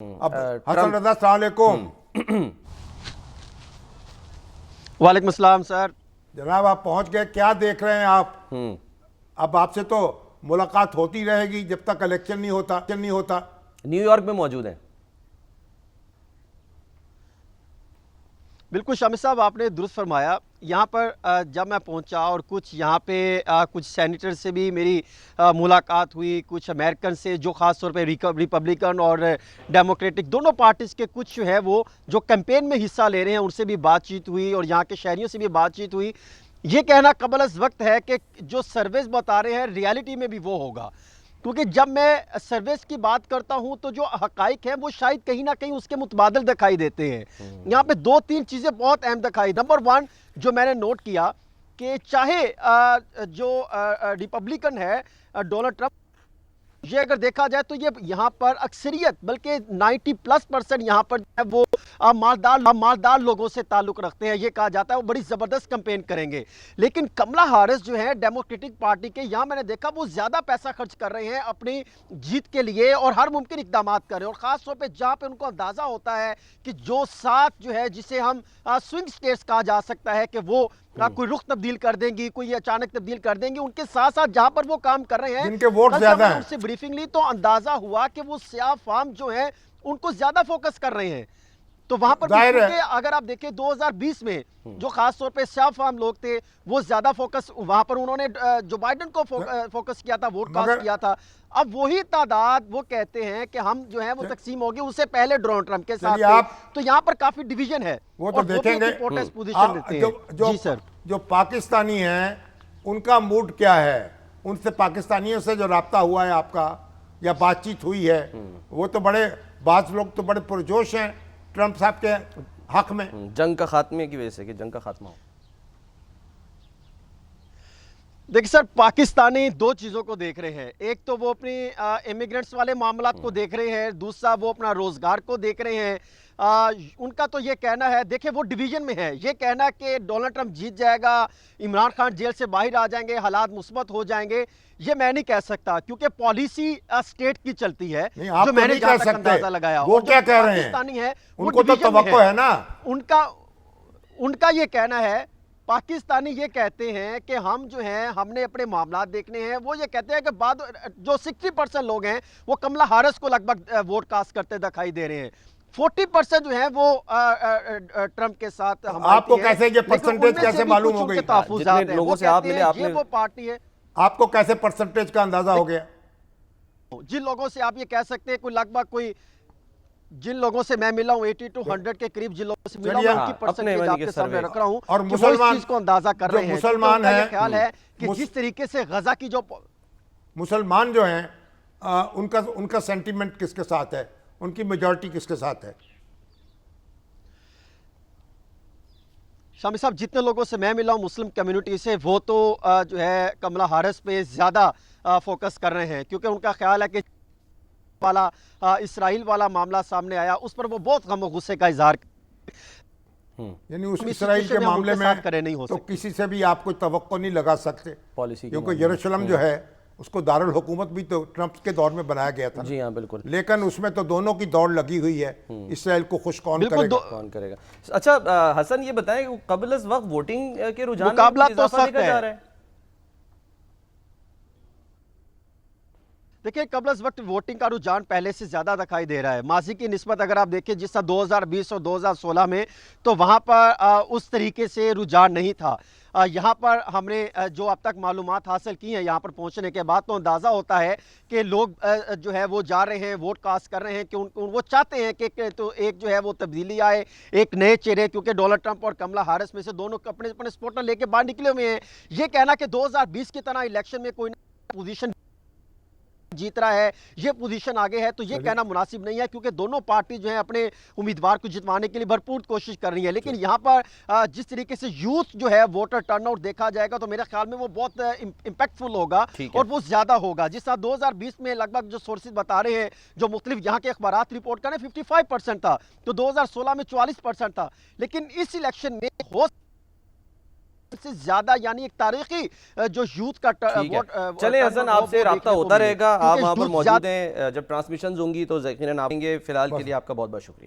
अब हसन रजा, अस्सलाम वालेकुम। वालेकुम अस्सलाम सर। जनाब आप पहुंच गए, क्या देख रहे हैं आप? अब आपसे तो मुलाकात होती रहेगी जब तक इलेक्शन नहीं होता। न्यूयॉर्क में मौजूद हैं। बिल्कुल शामिद साहब, आपने दुरुस्त फरमाया। यहाँ पर जब मैं पहुँचा और कुछ यहाँ पे कुछ सेनेटर से भी मेरी मुलाकात हुई, कुछ अमेरिकन से जो ख़ास तौर पे रिपब्लिकन और डेमोक्रेटिक दोनों पार्टीज़ के कुछ जो है वो जो कैंपेन में हिस्सा ले रहे हैं उनसे भी बातचीत हुई और यहाँ के शहरियों से भी बातचीत हुई। ये कहना कबल अज़ वक्त है कि जो सर्वेस बता रहे हैं रियलिटी में भी वो होगा, क्योंकि जब मैं सर्विस की बात करता हूं तो जो हकाइक है वो शायद कहीं ना कहीं उसके मुतबादल दिखाई देते हैं। यहाँ पे दो तीन चीज़ें बहुत अहम दिखाई। नंबर वन जो मैंने नोट किया कि चाहे जो रिपब्लिकन है डोनाल्ड ट्रंप, ये अगर देखा जाए तो ये यहाँ पर अक्सरियत बल्कि 90+% यहाँ पर है वो मालदार लोगों से ताल्लुक रखते हैं। ये कहा जाता है वो बड़ी ज़बरदस्त कैंपेन करेंगे। लेकिन कमला हारिस जो है डेमोक्रेटिक पार्टी के, यहाँ मैंने देखा वो ज़्यादा पैसा खर्च कर रहे हैं अपनी जीत के लिए और हर मुमकिन इकदाम कर रहे हैं। और ख़ास तौर पर जहाँ पर उनको अंदाज़ा होता है कि जो साथ जो है जिसे हम स्विंग स्टेट्स कहा जा सकता है कि वो कोई रुख तब्दील कर देंगी, कोई अचानक तब्दील कर देंगी, उनके साथ साथ जहां पर वो काम कर रहे हैं जिनके वोट ज्यादा हैं, उनसे ब्रीफिंग ली तो अंदाजा हुआ कि वो सियाह फार्म जो है उनको ज्यादा फोकस कर रहे हैं। तो वहां पर भी अगर आप देखें 2020 में जो खास तौर पे सियाह फार्म लोग थे वो ज्यादा फोकस वहां पर उन्होंने जो बाइडेन को फोकस किया था, वोट कास्ट किया था। अब वही तादाद वो कहते हैं कि हम जो है वो तकसीम होगी उससे पहले डोनाल्ड ट्रंप के साथ। तो यहाँ पर काफी डिवीजन है, वो तो देखेंगे। पोजीशन देते हैं। जी सर, जो पाकिस्तानी हैं उनका मूड क्या है? उनसे पाकिस्तानियों से जो राब्ता हुआ है आपका या बातचीत हुई है, वो तो बाज़ लोग तो बड़े पुरजोश हैं ट्रंप साहब के हक में, जंग का खात्मे की वजह से कि जंग का खात्मा हो। देखिए सर, पाकिस्तानी दो चीज़ों को देख रहे हैं। एक तो वो अपनी इमिग्रेंट्स वाले मामला को देख रहे हैं, दूसरा वो अपना रोजगार को देख रहे हैं। उनका तो ये कहना है, देखिए वो डिवीजन में है, ये कहना कि डोनाल्ड ट्रंप जीत जाएगा, इमरान खान जेल से बाहर आ जाएंगे, हालात मुस्बत हो जाएंगे, ये मैं नहीं कह सकता क्योंकि पॉलिसी स्टेट की चलती है। जो मैंने जहां तक अंदाजा लगाया, वो क्या कह रहे हैं पाकिस्तानी है उनको तो तवक्को है ना। उनका ये कहना है, पाकिस्तानी ये कहते हैं कि हम जो हैं हमने अपने मामला देखने हैं। वो ये कहते हैं कि बाद जो 60% लोग हैं वो कमला हारिस को लगभग वोट कास्ट करते दिखाई दे रहे हैं। 40% जो है वो ट्रंप के साथ। आपको कैसे ये परसेंटेज कैसे मालूम हो गई? जितने लोगों से आप मिले, आपने वो पार्टी है, आपको कैसे परसेंटेज का अंदाजा हो गया? जिन लोगों से आप ये कह सकते हैं कोई लगभग कोई जिन लोगों से मैं मिला हूं 80 to 100 के करीब जिन लोगों से मिला हूं उनकी परसेंटेज आपके सामने रख रहा हूं और मुसलमान चीज को अंदाजा कर रहे हैं। मुसलमान है, ख्याल है कि जिस तरीके से गजा की जो मुसलमान जो हैं उनका सेंटीमेंट किसके साथ है, उनकी मेजॉरिटी किसके साथ है? शामिद साहब, जितने लोगों से मैं मिला हूं मुस्लिम कम्युनिटी से, वो तो जो है कमला हारिस पे ज्यादा फोकस कर रहे हैं क्योंकि उनका ख्याल है कि वाला इसराइल वाला मामला सामने आया उस पर वो बहुत गम और गुस्से का इजहार। यानी उस इसराइल के मामले में नहीं हो तो किसी से भी आप कोई तवक्को नहीं लगा सकते पॉलिसी, क्योंकि यरूशलेम जो है उसको दारुल हुकूमत भी तो ट्रंप के दौर में बनाया गया था। जी हाँ बिल्कुल, लेकिन उसमें तो दोनों की दौड़ लगी हुई है, इसराइल को खुश कौन करेगा? अच्छा हसन, ये बताएं कबल अज़ वक्त वोटिंग के रुझान मुकाबला तो सख्त है। देखिए, कबल अज़ वक्त वोटिंग का रुझान पहले से ज्यादा दिखाई दे रहा है माजी की निस्बत। अगर आप देखें जिस 2020 और 2016 में, तो वहां पर उस तरीके से रुझान नहीं था। यहाँ पर हमने जो अब तक मालूमात हासिल की हैं यहाँ पर पहुँचने के बाद, तो अंदाज़ा होता है कि लोग जो है वो जा रहे हैं, वोट कास्ट कर रहे हैं कि वो चाहते हैं कि तो एक जो है वो तब्दीली आए, एक नए चेहरे, क्योंकि डोनाल्ड ट्रंप और कमला हारिस में से दोनों अपने अपने सपोर्टर लेके बाहर निकले हुए हैं। ये कहना कि 2020 की तरह इलेक्शन में कोई पोजीशन जीत रहा है, ये पोजीशन आगे है, तो ये कहना मुनासिब नहीं है क्योंकि दोनों पार्टी जो है अपने उम्मीदवार को जितवाने के लिए भरपूर कोशिश कर रही है। लेकिन यहाँ पर जिस तरीके से यूथ जो है वोटर टर्नआउट देखा जाएगा तो मेरे ख्याल में वो बहुत इंपैक्टफुल होगा और वो ज्यादा होगा। जिस तरह 2020 में लगभग जो सोर्सेज बता रहे हैं, जो मुख्तलिफ यहाँ के अखबारात रिपोर्ट कर रहे हैं, 55% था, तो 2016 में 44% था। लेकिन इस इलेक्शन में हो से ज्यादा यानी एक तारीखी जो यूथ का ठीक है। चलें हसन, आपसे रब्ता होता रहेगा, आप वहाँ पर मौजूद हैं, जब ट्रांसमिशन होंगी तो यकीनन आप आएंगे। फिलहाल के लिए आपका बहुत बहुत शुक्रिया।